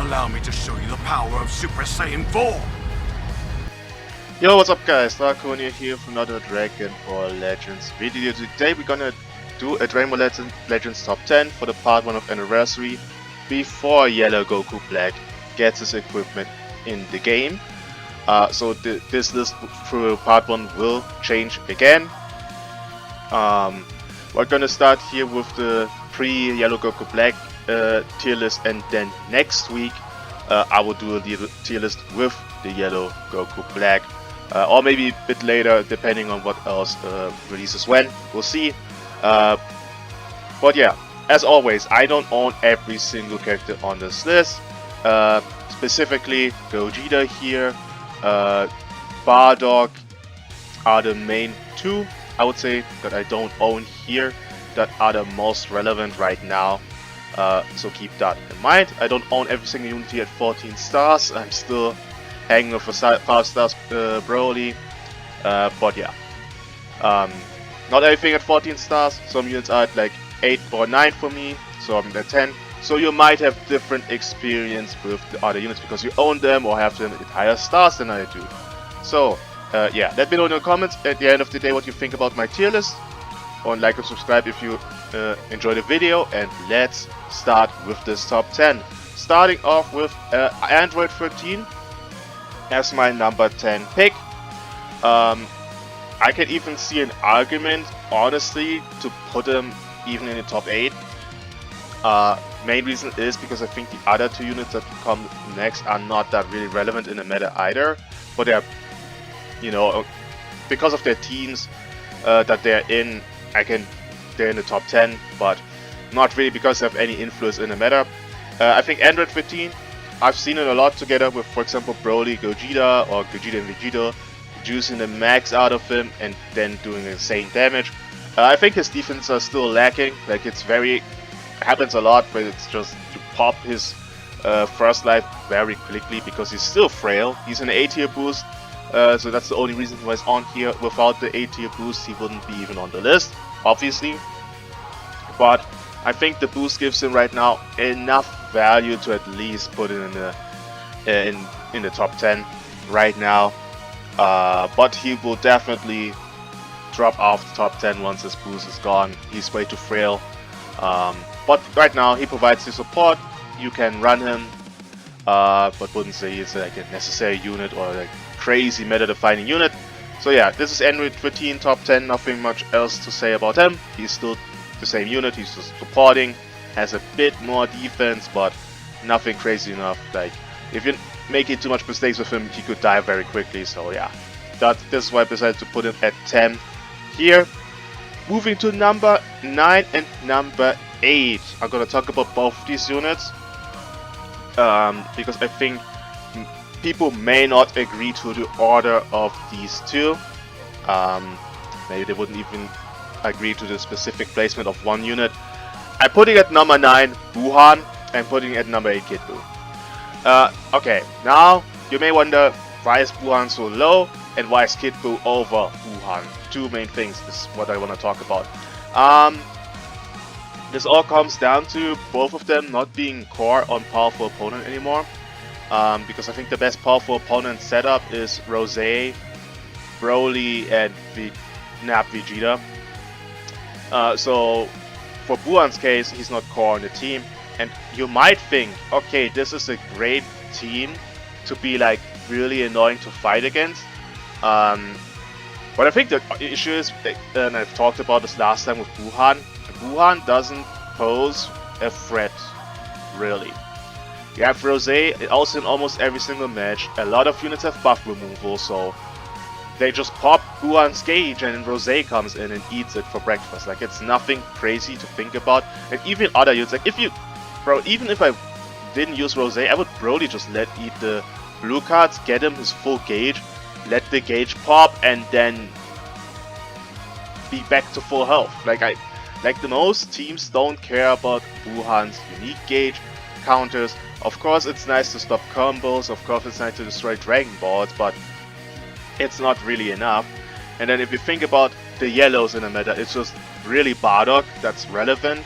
allow me to show you the power of Super Saiyan 4. Yo, what's up guys, Dragonball here from another Dragon Ball Legends video. Today we're gonna do a Dragon Ball Legends top 10 for the part 1 of Anniversary before Yellow Goku Black gets his equipment in the game. So this list through part 1 will change again. We're gonna start here with the pre-Yellow Goku Black tier list, and then next week I will do a tier list with the Yellow Goku Black. Or maybe a bit later, depending on what else releases when. We'll see. But yeah, as always, I don't own every single character on this list. Specifically, Gogeta here, Bardock are the main two, I would say, that I don't own here, that are the most relevant right now. So keep that in mind. I don't own every single unit here at 14 stars. I'm still hanging with a 5 stars Broly, but yeah, not everything at 14 stars. Some units are at like 8 or 9 for me, so I'm at 10. So you might have different experience with the other units because you own them or have them at higher stars than I do. So yeah, let me know in the comments at the end of the day what you think about my tier list, or like and subscribe if you enjoy the video. And let's start with this top 10, starting off with Android 13 as my number 10 pick. I can even see an argument, honestly, to put him even in the top 8. Main reason is because I think the other two units that come next are not that really relevant in the meta either. But they're, you know, because of their teams that they're in, they're in the top 10, but not really because they have any influence in the meta. I think Android 15, I've seen it a lot together with, for example, Broly, Gogeta, or Gogeta and Vegeta, juicing the max out of him and then doing insane damage. I think his defense are still lacking. Like, happens a lot, but it's just to pop his first life very quickly because he's still frail. He's an A tier boost, so that's the only reason why he's on here. Without the A tier boost, he wouldn't be even on the list, obviously. But I think the boost gives him right now enough value to at least put it in the top 10 right now. But he will definitely drop off the top 10 once his boost is gone. He's way too frail. But right now he provides the support. You can run him, but wouldn't say he's like a necessary unit or a crazy meta-defining unit. So yeah, this is Android 13 top 10. Nothing much else to say about him. He's still the same unit. He's just supporting, has a bit more defense, but nothing crazy enough. Like, if you making too much mistakes with him, he could die very quickly. So yeah, this is why I decided to put him at 10 here. Moving to number 9 and number 8. I'm gonna talk about both of these units because I think people may not agree to the order of these two. Maybe they wouldn't even agree to the specific placement of one unit. I'm putting at number 9 Wuhan and putting at number 8 Kid Buu. Okay, now you may wonder, why is Wuhan so low and why is Kid Buu over Wuhan? Two main things is what I want to talk about. This all comes down to both of them not being core on powerful opponent anymore. Because I think the best powerful opponent setup is Rose, Broly, and Vegeta. So for Wuhan's case, he's not core on the team, and you might think, okay, this is a great team to be like really annoying to fight against. But I think the issue is, and I've talked about this last time with Wuhan, Wuhan doesn't pose a threat, really. You have Rose also in almost every single match. A lot of units have buff removal, so they just pop Wuhan's gauge and then Rose comes in and eats it for breakfast. Like, it's nothing crazy to think about. And even other units, like even if I didn't use Rose, I would Broly just eat the blue cards, get him his full gauge, let the gauge pop, and then be back to full health. Like the most teams don't care about Wuhan's unique gauge counters. Of course, it's nice to stop combos. Of course, it's nice to destroy Dragon Balls, but it's not really enough. And then if you think about the yellows in the meta, it's just really Bardock that's relevant.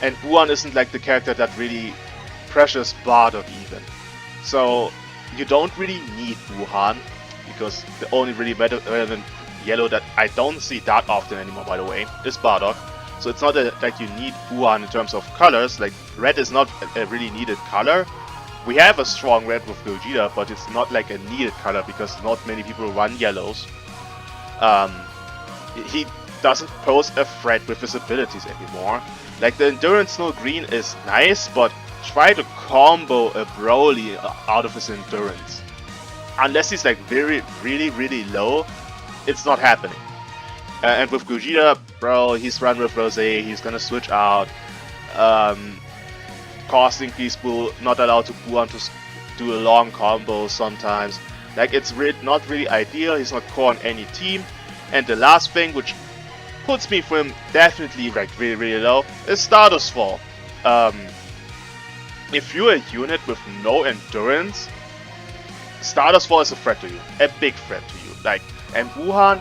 And Wuhan isn't like the character that really pressures Bardock even. So you don't really need Wuhan, because the only really relevant yellow that I don't see that often anymore, by the way, is Bardock. So it's not that you need Wuhan in terms of colors. Like, red is not a really needed color. We have a strong red with Gogeta, but it's not like a needed color because not many people run yellows. He doesn't pose a threat with his abilities anymore. Like, the Endurance Snow Green is nice, but try to combo a Broly out of his Endurance. Unless he's like really low, it's not happening. And with Gogeta, bro, he's run with Rose, he's gonna switch out. Cost increase bull, not allowed to Buan to do a long combo sometimes. Like, it's not really ideal, he's not core on any team. And the last thing, which puts me for him definitely like really low, is Stardust Fall. If you're a unit with no endurance, Stardust Fall is a threat to you, a big threat to you. Like, and Wuhan,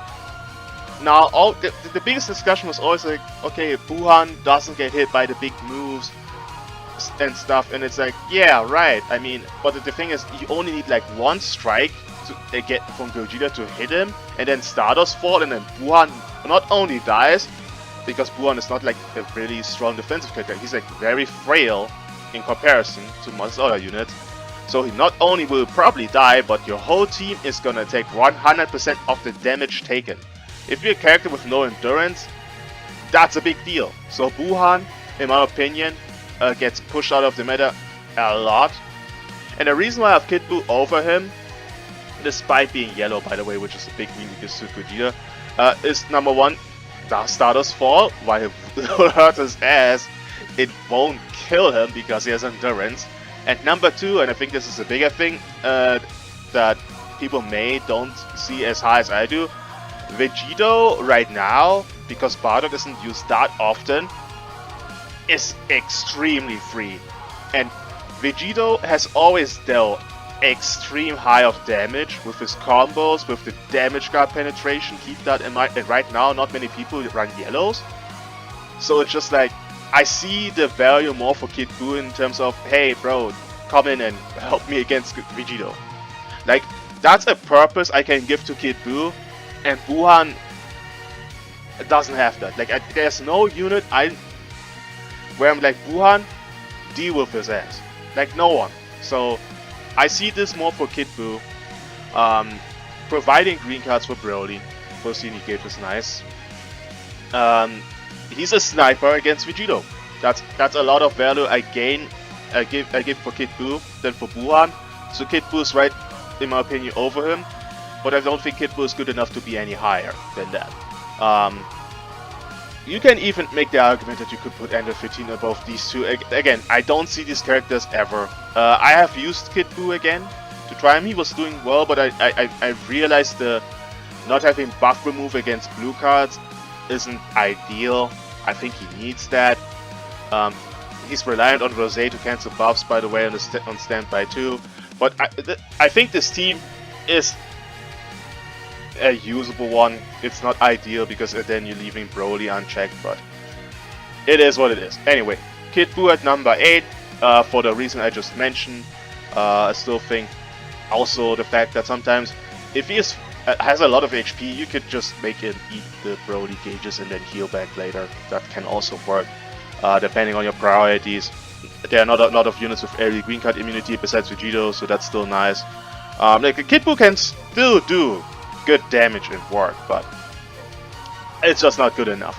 now the biggest discussion was always like, okay, Wuhan doesn't get hit by the big moves and stuff, and it's like, yeah, right. I mean, but the thing is, you only need like one strike to get from Gogeta to hit him, and then Stardust Fall, and then Wuhan not only dies, because Wuhan is not like a really strong defensive character, he's like very frail in comparison to most other units. So he not only will probably die, but your whole team is gonna take 100% of the damage taken. If you're a character with no endurance, that's a big deal. So Wuhan, in my opinion, gets pushed out of the meta a lot. And the reason why I have Kid Buu over him, despite being yellow, by the way, which is a big weakness to Gogeta, is number one, does Stardust Fall? While it will hurt his ass, it won't kill him because he has endurance. And number two, and I think this is a bigger thing that people don't see as high as I do, Vegito right now, because Bardock isn't used that often, is extremely free. And Vegito has always dealt extreme high of damage with his combos, with the damage guard penetration. Keep that in mind. And right now, not many people run yellows. So it's just like, I see the value more for Kid Buu in terms of, hey bro, come in and help me against Vegito. Like, that's a purpose I can give to Kid Buu, and Wuhan doesn't have that. Like, there's no unit where I'm like, Wuhan, deal with his ass. Like, no one. So I see this more for Kid Buu. Providing green cards for Broly. First unit gauge is nice. He's a sniper against Vegito. That's a lot of value I give for Kid Buu than for Wuhan. So Kid Buu is right, in my opinion, over him. But I don't think Kid Buu is good enough to be any higher than that. You can even make the argument that you could put Ender 15 above these two. Again, I don't see these characters ever. I have used Kid Buu again to try him. He was doing well, but I realized the not having buff remove against blue cards isn't ideal. I think he needs that. He's reliant on Rose to cancel buffs, by the way, on standby too. But I think this team is a usable one. It's not ideal because then you're leaving Broly unchecked, but it is what it is. Anyway, Kid Buu at number 8 for the reason I just mentioned. I still think also the fact that sometimes if he has a lot of HP, you could just make him eat the Broly gauges and then heal back later. That can also work, depending on your priorities. There are not a lot of units with early green card immunity besides Vegito, so that's still nice. Like, Kid Buu can still do good damage and work, but it's just not good enough.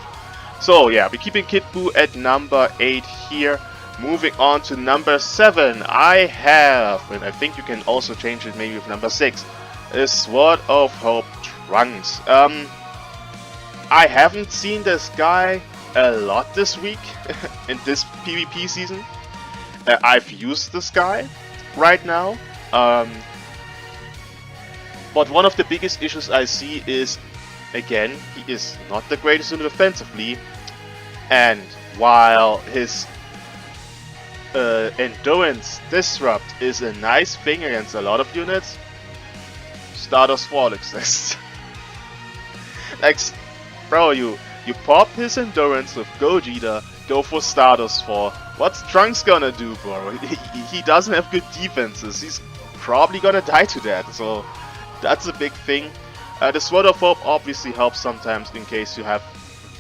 So yeah, we're keeping Kid Buu at number 8 here. Moving on to number 7, I have, and I think you can also change it maybe with number 6, is Sword of Hope Trunks. I haven't seen this guy a lot this week in this PvP season. I've used this guy right now. But one of the biggest issues I see is, again, he is not the greatest unit defensively, and while his endurance disrupt is a nice thing against a lot of units, Stardust Fall exists. Like, bro, you pop his endurance with Gogeta, go for Stardust Fall, What's Trunks gonna do, bro? He doesn't have good defenses. He's probably gonna die to that. So that's a big thing. The Sword of Hope obviously helps sometimes in case you have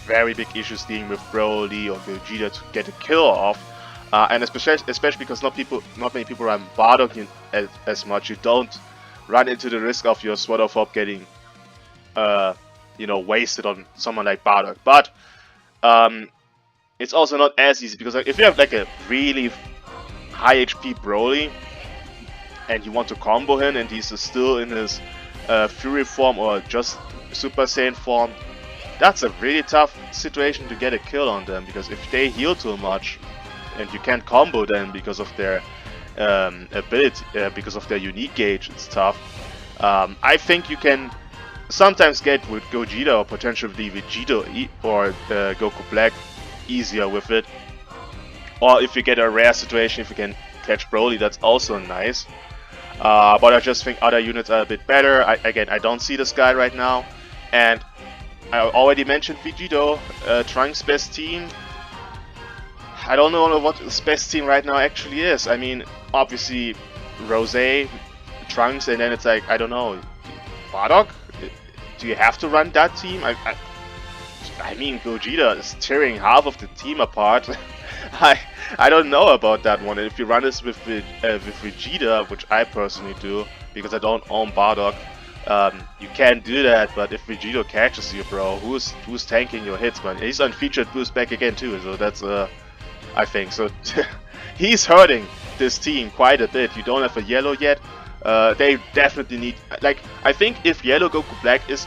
very big issues dealing with Broly or Gogeta to get a kill off. And especially because not many people run Bardock as much. You don't run into the risk of your Sword of Hope getting, wasted on someone like Bardock. But it's also not as easy because if you have like a really high HP Broly and you want to combo him and he's still in his Fury form or just Super Saiyan form, that's a really tough situation to get a kill on them, because if they heal too much and you can't combo them because of their ability, because of their unique gauge, it's tough. I think you can sometimes get with Gogeta or potentially Vegito or Goku Black easier with it. Or if you get a rare situation, if you can catch Broly, that's also nice. But I just think other units are a bit better. Again, I don't see this guy right now. And I already mentioned Vegito, Trunks' best team. I don't know what his best team right now actually is. I mean, obviously Rose, Trunks, and then it's like, I don't know, Bardock? Do you have to run that team? I mean, Gogeta is tearing half of the team apart. I don't know about that one. If you run this with Vegeta, which I personally do, because I don't own Bardock, you can do that. But if Vegito catches you, bro, who's tanking your hits, man? He's on featured boost back again too, so that's I think so. He's hurting this team quite a bit. You don't have a yellow yet. They definitely need, like, I think if Yellow Goku Black is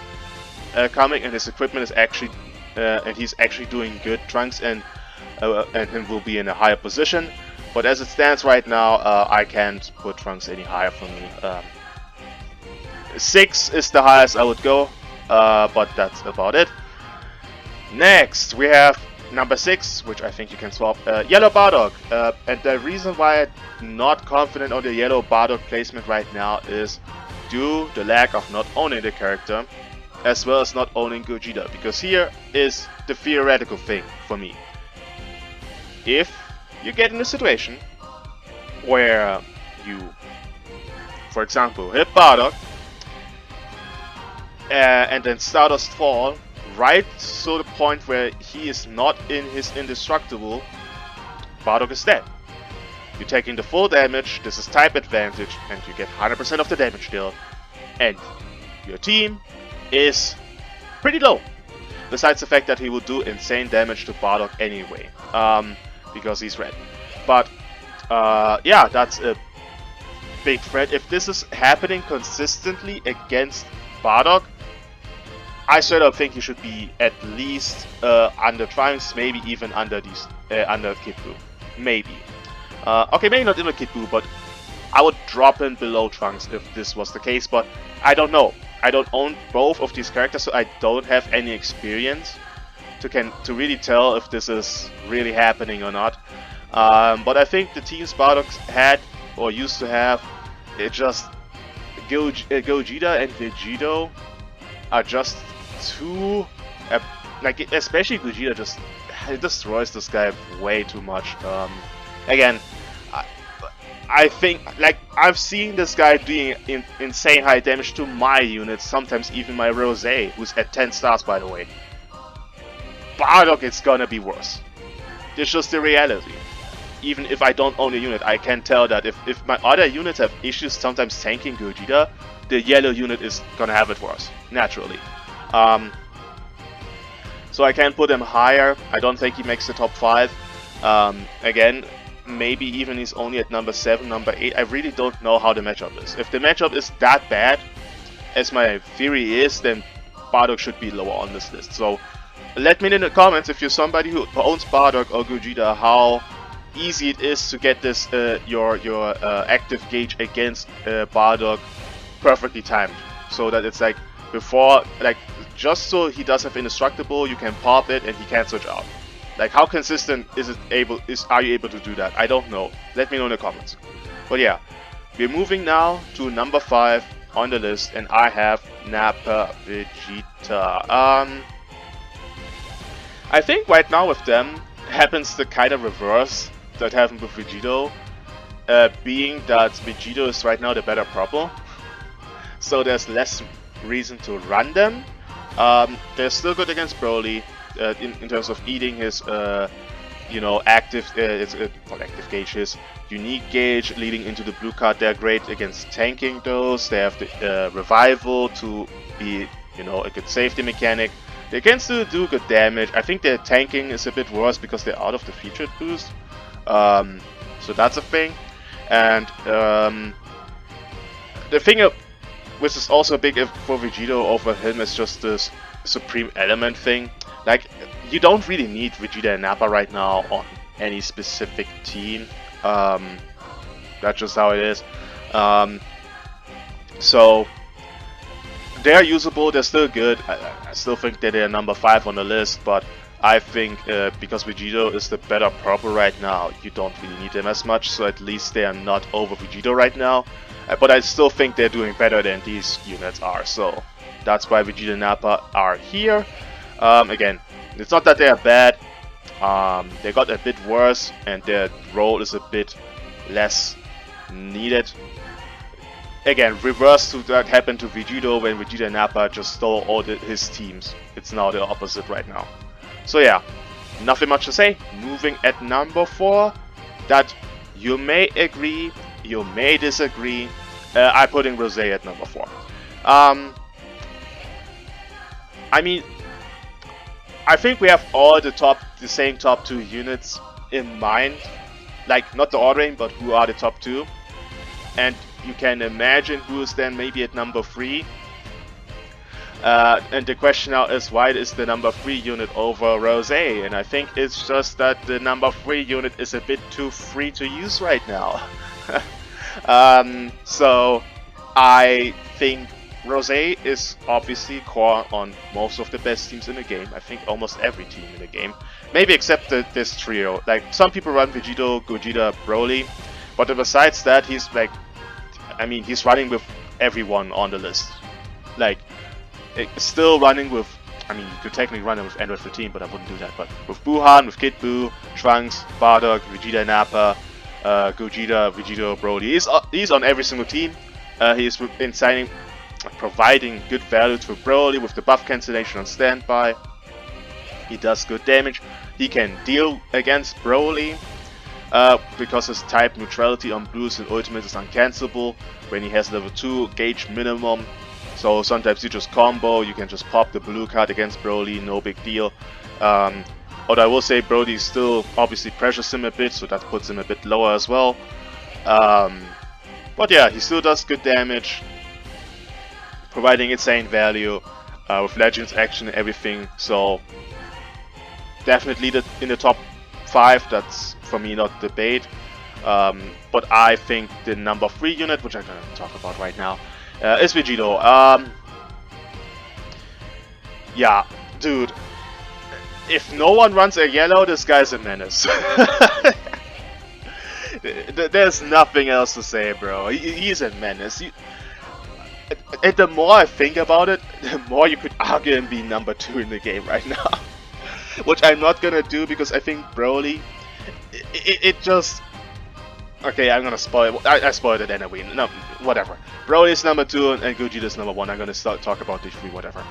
coming and his equipment is actually and he's actually doing good, Trunks and him will be in a higher position. But as it stands right now, I can't put Trunks any higher for me. 6 is the highest I would go, but that's about it. Next, we have number 6, which I think you can swap, Yellow Bardock. And the reason why I'm not confident on the Yellow Bardock placement right now is due to the lack of not owning the character, as well as not owning Gogeta. Because here is the theoretical thing for me. If you get in a situation where you, for example, hit Bardock, and then Stardust fall, right to the point where he is not in his indestructible, Bardock is dead. You're taking the full damage, this is type advantage, and you get 100% of the damage dealt, and your team is pretty low. Besides the fact that he will do insane damage to Bardock anyway, because he's red. But yeah, that's a big threat. If this is happening consistently against Bardock, I straight up think he should be at least under Trunks, maybe even under Kid Buu. Maybe. Okay, maybe not under Kid Buu, but I would drop him below Trunks if this was the case, but I don't know. I don't own both of these characters, so I don't have any experience to really tell if this is really happening or not. But I think the teams Bardock had or used to have, it just Gogeta and Vegito are just too like, especially Gogeta just destroys this guy way too much. Again, I think, like, I've seen this guy doing insane high damage to my units, sometimes even my Rose, who's at 10 stars by the way. Bardock, it's gonna be worse. It's just the reality. Even if I don't own a unit, I can tell that if my other units have issues sometimes tanking Gogeta, the yellow unit is gonna have it worse, naturally. So I can put him higher. I don't think he makes the top 5. Again, maybe even he's only at number 7, number 8. I really don't know how the matchup is. If the matchup is that bad, as my theory is, then Bardock should be lower on this list. So let me know in the comments, if you're somebody who owns Bardock or Gogeta, how easy it is to get this your active gauge against Bardock perfectly timed, so that it's like before, like, just so he does have indestructible, you can pop it and he can't switch out. Like, how consistent are you able to do that? I don't know. Let me know in the comments. But yeah, we're moving now to number 5 on the list, and I have Nappa Vegeta. I think right now with them happens the kind of reverse that happened with Vegito, being that Vegito is right now the better proper, so there's less reason to run them. They're still good against Broly in terms of eating his, active, not active gauge, his unique gauge leading into the blue card. They're great against tanking those. They have the revival to be, a good safety mechanic. They can still do good damage. I think their tanking is a bit worse because they're out of the featured boost. So that's a thing. And the thing which is also big for Vegito over him is just this supreme element thing. Like, you don't really need Vegeta and Nappa right now on any specific team. That's just how it is. So they're usable, they're still good. I still think that they're number 5 on the list, but I think because Vegito is the better proper right now, you don't really need them as much, so at least they are not over Vegito right now. But I still think they're doing better than these units are, so that's why Vegeta and Nappa are here. Again, it's not that they are bad, they got a bit worse and their role is a bit less needed. Again, reverse to that happened to Vegito when Vegeta and Nappa just stole all his teams. It's now the opposite right now. So yeah, nothing much to say. Moving at number 4, that you may agree, you may disagree. I'm putting Rosé at number 4. I mean, I think we have all the same top 2 units in mind. Like, not the ordering, but who are the top 2. And you can imagine who is then maybe at number 3. And the question now is, why is the number 3 unit over Rosé? And I think it's just that the number 3 unit is a bit too free to use right now. So I think Rosé is obviously core on most of the best teams in the game. I think almost every team in the game. Maybe except this trio. Like, some people run Vegito, Gogeta, Broly. But besides that, he's like, he's running with everyone on the list. Like, still running with, you could technically run him with Android 13, but I wouldn't do that. But with Buhan, with Kid Buu, Trunks, Bardock, Vegeta, Nappa, Gogeta, Vegito, Broly. He's on every single team. He's providing good value to Broly with the buff cancellation on standby. He does good damage. He can deal against Broly. Because his type neutrality on blues and ultimate is uncancelable when he has level 2 gauge minimum. So sometimes you just combo, you can just pop the blue card against Broly, no big deal. Although I will say Broly still obviously pressures him a bit, so that puts him a bit lower as well. But yeah, he still does good damage, providing insane value with Legends action and everything. So definitely in the top 5, that's for me not debate. But I think the number 3 unit, which I'm gonna talk about right now, is Vegito. Yeah, dude, if no one runs a yellow, this guy's a menace. There's nothing else to say, bro. He's a menace. And the more I think about it, the more you could argue him being number 2 in the game right now. Which I'm not gonna do because I think Broly, it just... Okay, I'm gonna spoil it. I spoiled it anyway. No, whatever. Broly is number 2 and Gogeta is number 1. I'm gonna talk about these 3, whatever.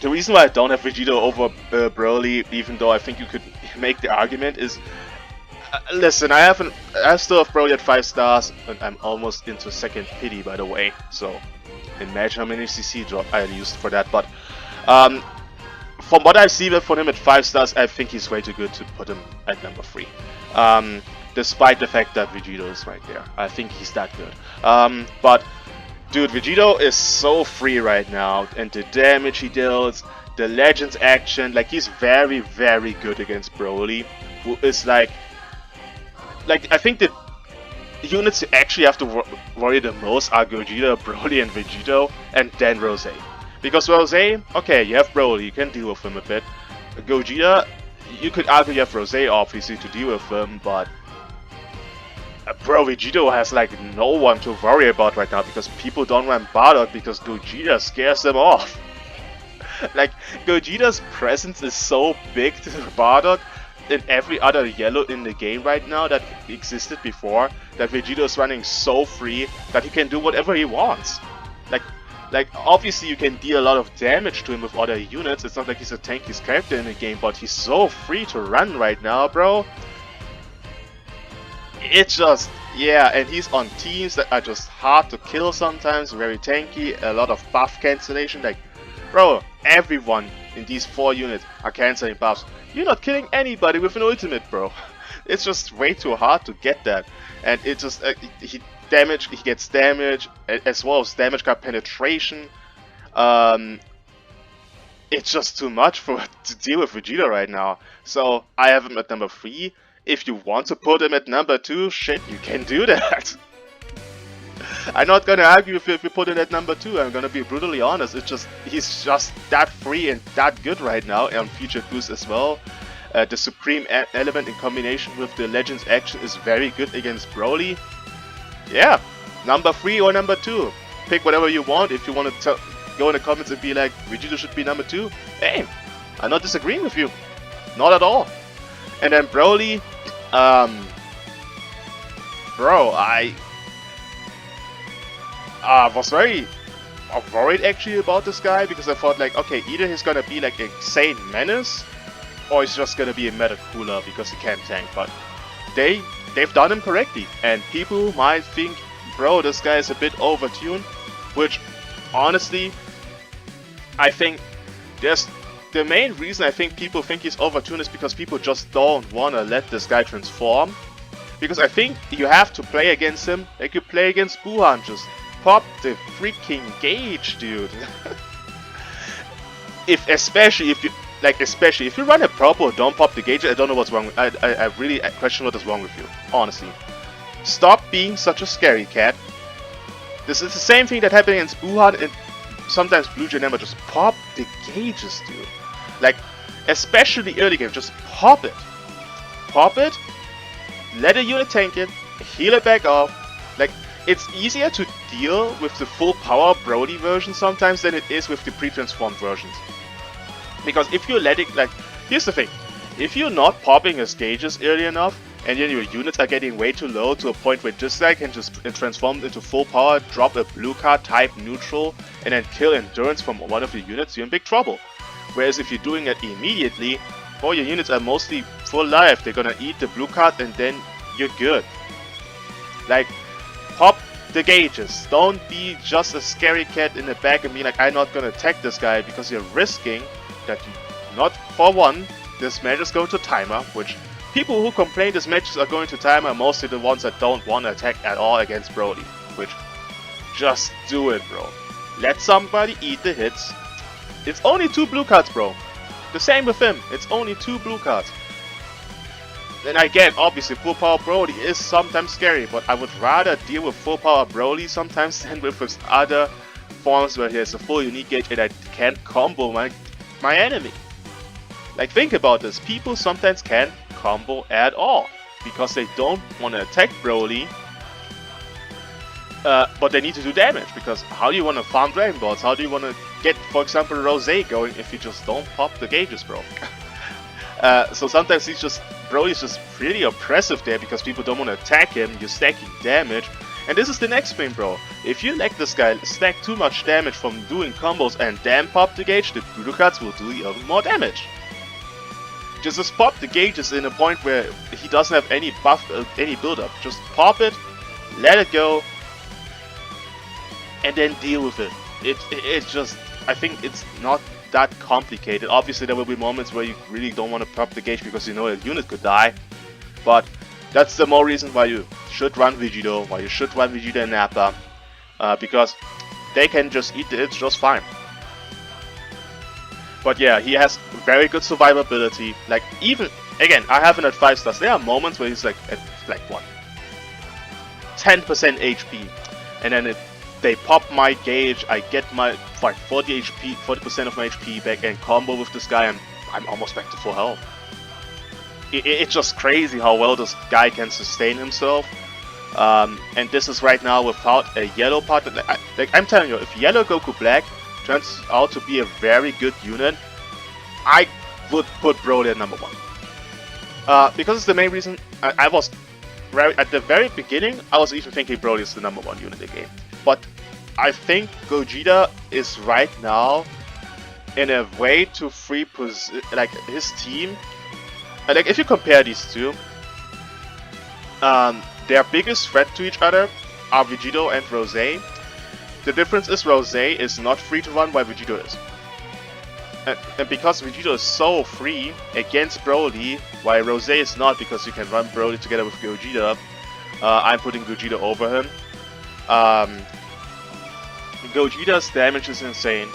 The reason why I don't have Vegito over Broly, even though I think you could make the argument, is... listen, I still have Broly at 5 stars, and I'm almost into second pity, by the way. So, imagine how many CC drop I used for that. But, from what I see from him at 5 stars, I think he's way too good to put him at number 3. Despite the fact that Vegito is right there. I think he's that good. But, dude, Vegito is so free right now, and the damage he deals, the Legends action, like, he's very, very good against Broly, who is like, I think the units you actually have to worry the most are Gogeta, Broly, and Vegito, and then Rosé. Because Rosé, okay, you have Broly, you can deal with him a bit. Gogeta, you could argue you have Rosé obviously to deal with him, but bro, Vegito has like no one to worry about right now because people don't run Bardock because Gogeta scares them off. Like, Gogeta's presence is so big to Bardock in every other yellow in the game right now that existed before, that Vegeta is running so free that he can do whatever he wants. Like obviously you can deal a lot of damage to him with other units. It's not like he's a tankiest character in the game, but he's so free to run right now, bro. It's just, yeah, and he's on teams that are just hard to kill sometimes, very tanky, a lot of buff cancellation. Like, bro, everyone in these 4 units are cancelling buffs. You're not killing anybody with an ultimate, bro. It's just way too hard to get that. And it just, he gets damage, as well as damage card penetration. It's just too much to deal with Vegeta right now. So I have him at number 3. If you want to put him at number 2, shit, you can do that. I'm not gonna argue if you put it at number 2. I'm gonna be brutally honest. He's just that free and that good right now on Future Boost as well. The Supreme element in combination with the Legends action is very good against Broly. Yeah, number 3 or number 2. Pick whatever you want. If you want to go in the comments and be like, Vegeta should be number 2. Hey, I'm not disagreeing with you. Not at all. And then Broly, bro, I was very worried actually about this guy, because I thought like, okay, either he's gonna be like a insane menace, or he's just gonna be a meta cooler because he can't tank. But they've done him correctly, and people might think, bro, this guy is a bit overtuned, which honestly, I think the main reason I think people think he's overtuned is because people just don't want to let this guy transform. Because I think you have to play against him like you play against Buhan. Just pop the freaking gauge, dude. Especially if you run a proper don't pop the gauge, I don't know what's wrong. I really question what is wrong with you, honestly. Stop being such a scary cat. This is the same thing that happened against Buhan and sometimes Blue Janemba. Just pop the gauges, dude. Like, especially early game, just pop it. Pop it, let a unit tank it, heal it back off. Like, it's easier to deal with the full power Broly version sometimes than it is with the pre-transformed versions. Because if you're letting, like, here's the thing. If you're not popping his gauges early enough, and then your units are getting way too low to a point where this guy can just transform into full power, drop a blue card, type neutral, and then kill endurance from one of your units, you're in big trouble. Whereas if you're doing it immediately, all your units are mostly full life, they're gonna eat the blue card and then you're good. Like, pop the gauges. Don't be just a scary cat in the back and be like, I'm not gonna attack this guy, because you're risking that you, not for one, this match is going to timer, which people who complain this matches are going to timer are mostly the ones that don't want to attack at all against Broly. Which, just do it, bro. Let somebody eat the hits. It's only 2 blue cards, bro. The same with him. It's only 2 blue cards. And again, obviously, full power Broly is sometimes scary, but I would rather deal with full power Broly sometimes than with his other forms where he has a full unique gauge and I can't combo my enemy. Like, think about this. People sometimes can't combo at all because they don't want to attack Broly, but they need to do damage. Because how do you want to farm Dragon Balls? How do you want to get, for example, Rose going if you just don't pop the gauges, bro? So sometimes Broly's just really oppressive there because people don't want to attack him. You're stacking damage. And this is the next thing, bro. If you let this guy stack too much damage from doing combos and then pop the gauge, the blue cards will do even more damage. Just pop the gauges in a point where he doesn't have any buff, any build-up. Just pop it, let it go, and then deal with it. It's just, I think it's not that complicated. Obviously there will be moments where you really don't want to pop the gauge because you know a unit could die. But that's the more reason why you should run Vegito, why you should run Vegeta and Nappa. Because they can just eat the hits just fine. But yeah, he has very good survivability. Like, even, again, I have him at 5 stars. There are moments where he's like, at like what? 10% HP. And then they pop my gauge, I get my like 40% of my HP back and combo with this guy and I'm almost back to full health. It's just crazy how well this guy can sustain himself. And this is right now without a yellow part. Like, I'm telling you, if Yellow Goku Black turns out to be a very good unit, I would put Broly at number 1. Because it's the main reason I was at the very beginning. I was even thinking Broly is the #1 unit in the game, but I think Gogeta is right now in a way to free like his team. Like if you compare these two, their biggest threat to each other are Vegito and Rose. The difference is Rose is not free to run while Vegito is. And because Vegito is so free against Broly, while Rose is not, because you can run Broly together with Gogeta, I'm putting Gogeta over him. Gogeta's damage is insane.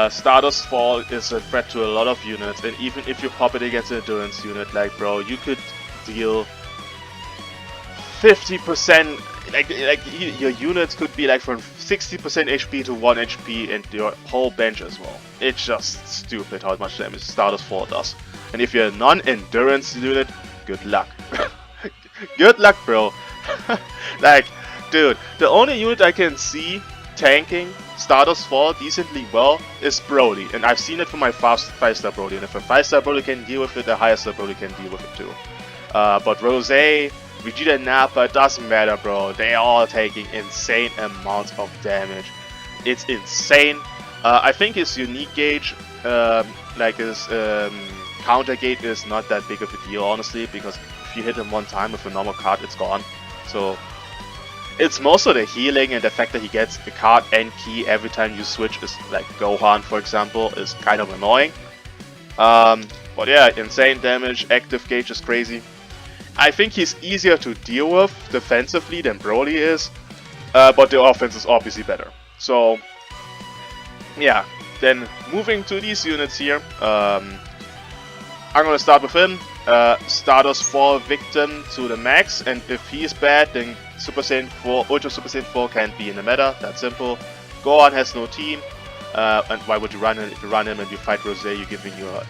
Stardust Fall is a threat to a lot of units, and even if you pop it against an endurance unit, like bro, you could deal 50%. Like your units could be like from 60% HP to 1 HP, and your whole bench as well. It's just stupid how much damage Stardust Fall does. And if you're a non-endurance unit, good luck. Good luck, bro. Like, dude, the only unit I can see tanking Stardust Fall decently well is Broly, and I've seen it from my 5-star Broly, and if a 5-star Broly can deal with it, a higher star Broly can deal with it too. But Rose, Vegeta and Nappa, it doesn't matter, bro. They are all taking insane amounts of damage. It's insane. I think his unique gauge, like his counter gauge, is not that big of a deal, honestly, because if you hit him one time with a normal card, it's gone. So it's most of the healing, and the fact that he gets a card and key every time you switch, is like Gohan, for example, is kind of annoying. But yeah, insane damage. Active gauge is crazy. I think he's easier to deal with defensively than Broly is, but the offense is obviously better. So yeah, then moving to these units here, I'm gonna start with him. Stardust Fall Victim to the max, and if he is bad, then Super Saiyan 4, Ultra Super Saiyan 4 can't be in the meta. That's simple. Gohan has no team, and why would you run him? If you run him and you fight Rose, you're giving your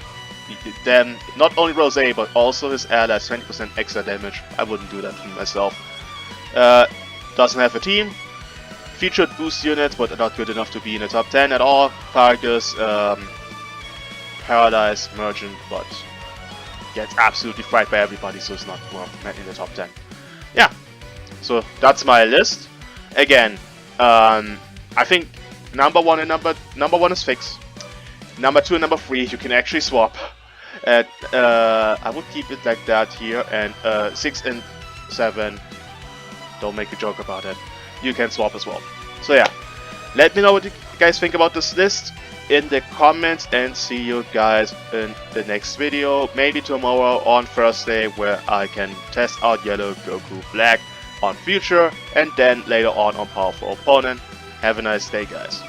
then not only Rose but also his allies 20% extra damage. I wouldn't do that to myself. Doesn't have a team. Featured boost units, but not good enough to be in the top 10 at all. Paragus, Paradise, Merchant, but gets absolutely fried by everybody, so it's not in the top 10. Yeah, so that's my list. Again, I think number one is fixed. Number 2 and number 3 you can actually swap. I would keep it like that here, and 6 and 7, don't make a joke about it, you can swap as well. So yeah, let me know what you guys think about this list in the comments, and see you guys in the next video, maybe tomorrow on Thursday, where I can test out Yellow Goku Black on Future, and then later on Powerful Opponent. Have a nice day, guys.